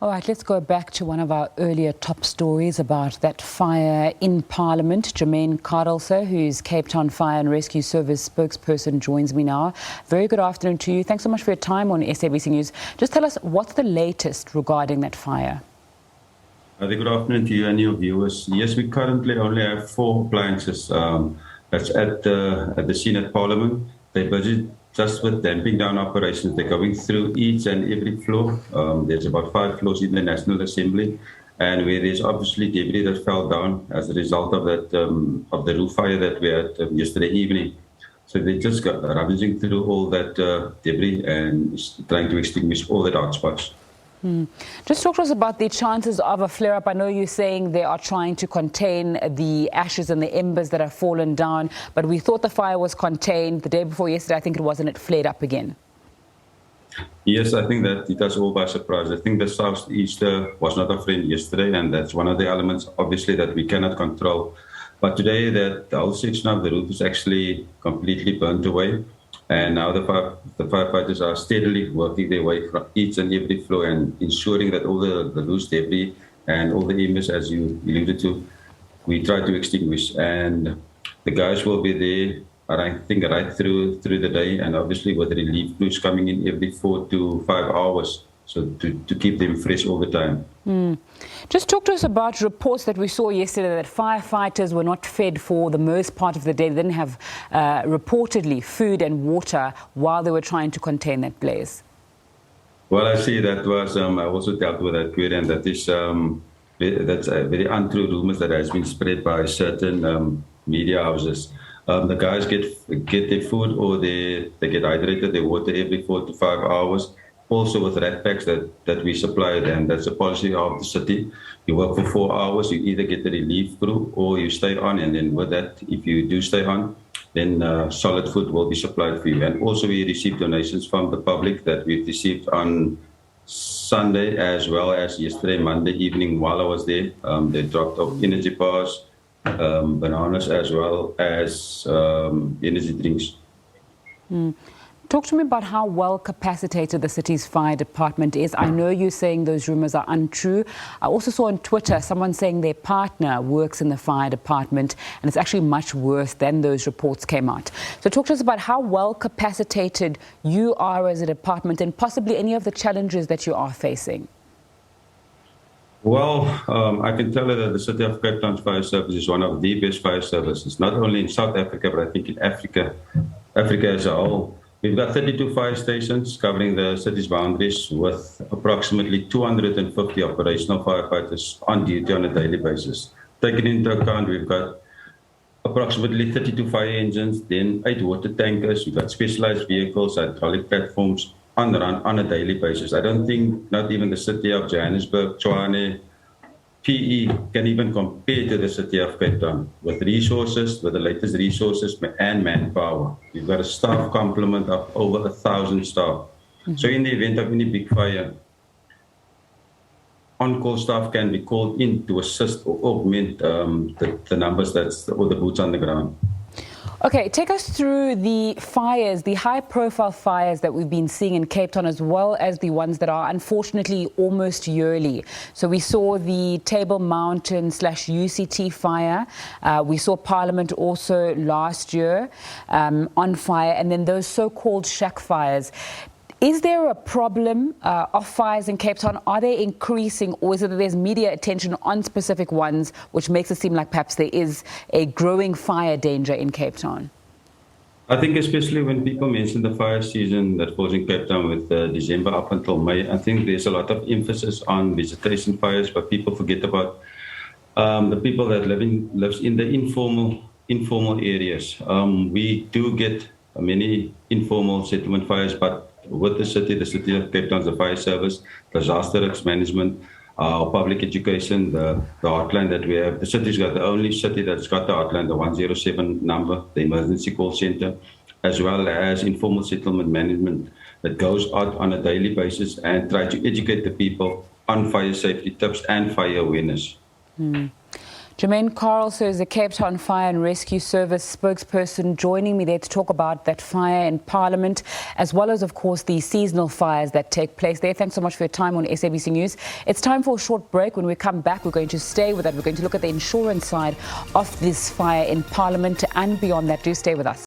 All right, let's go back to one of our earlier top stories about that fire in Parliament. Jermaine Carelse, who's Cape Town Fire and Rescue Service spokesperson, joins me now. Very good afternoon to you. Thanks so much for your time on SABC News. Just tell us, what's the latest regarding that fire? Good afternoon to you and your viewers. Yes, we currently only have 4 appliances that's at the scene at Parliament. They're busy just with damping down operations. They're going through each and every floor. There's about 5 floors in the National Assembly, and where there's obviously debris that fell down as a result of that of the roof fire that we had yesterday evening. So they just got rummaging through all that debris and trying to extinguish all the dark spots. Just talk to us about the chances of a flare-up. I know you're saying they are trying to contain the ashes and the embers that have fallen down, but we thought the fire was contained the day before yesterday. I think it was, and it flared up again. Yes, I think that it was all by surprise. I think the southeaster was not our friend yesterday, and that's one of the elements, obviously, that we cannot control. But today, the whole section of the roof is actually completely burnt away. And now the firefighters are steadily working their way from each and every floor and ensuring that all the loose debris and all the embers, as you alluded to, we try to extinguish. And the guys will be there, I think, right through the day, and obviously with relief crews coming in every 4 to 5 hours, so to keep them fresh all the time. Just talk to us about reports that we saw yesterday that firefighters were not fed for the most part of the day. They didn't have reportedly food and water while they were trying to contain that blaze. Well, I see that was, I also dealt with that query, and that is, that's a very untrue rumors that has been spread by certain media houses. The guys get their food, or they get hydrated, their water every 4 to 5 hours. Also with rat packs that we supply them. That's a policy of the city. You work for 4 hours, you either get the relief crew or you stay on, and then with that, if you do stay on, then solid food will be supplied for you. And also we receive donations from the public that we've received on Sunday as well as yesterday, Monday evening while I was there. They dropped off energy bars, bananas, as well as energy drinks. Talk to me about how well capacitated the city's fire department is. I know you're saying those rumors are untrue. I also saw on Twitter someone saying their partner works in the fire department, and it's actually much worse than those reports came out. So talk to us about how well capacitated you are as a department, and possibly any of the challenges that you are facing. Well, I can tell you that the City of Cape Town Fire Service is one of the best fire services, not only in South Africa, but I think in Africa as a whole. We've got 32 fire stations covering the city's boundaries with approximately 250 operational firefighters on duty on a daily basis. Taking into account, we've got approximately 32 fire engines, then 8 water tankers, we've got specialized vehicles, hydraulic platforms on the run on a daily basis. I don't think not even the city of Johannesburg, Tshwane, PE can even compare to the city of Cape Town with resources, with the latest resources and manpower. We've got a staff complement of over 1,000 staff. So in the event of any big fire, on-call staff can be called in to assist or augment the numbers or the boots on the ground. Okay, take us through the fires, the high-profile fires that we've been seeing in Cape Town, as well as the ones that are unfortunately almost yearly. So we saw the Table Mountain / UCT fire. We saw Parliament also last year on fire, and then those so-called shack fires. Is there a problem of fires in Cape Town? Are they increasing, or is it that there's media attention on specific ones, which makes it seem like perhaps there is a growing fire danger in Cape Town? I think especially when people mention the fire season that falls in Cape Town with December up until May, I think there's a lot of emphasis on vegetation fires, but people forget about the people that lives in the informal areas. We do get many informal settlement fires, but with the city of Cape Town, the fire service, disaster risk management, public education, the hotline that we have. The city's got the only city that's got the hotline, the 107 number, the emergency call center, as well as informal settlement management that goes out on a daily basis and try to educate the people on fire safety tips and fire awareness. Jermaine Carelse is the Cape Town Fire and Rescue Service spokesperson, joining me there to talk about that fire in Parliament, as well as, of course, the seasonal fires that take place there. Thanks so much for your time on SABC News. It's time for a short break. When we come back, we're going to stay with that. We're going to look at the insurance side of this fire in Parliament and beyond that. Do stay with us.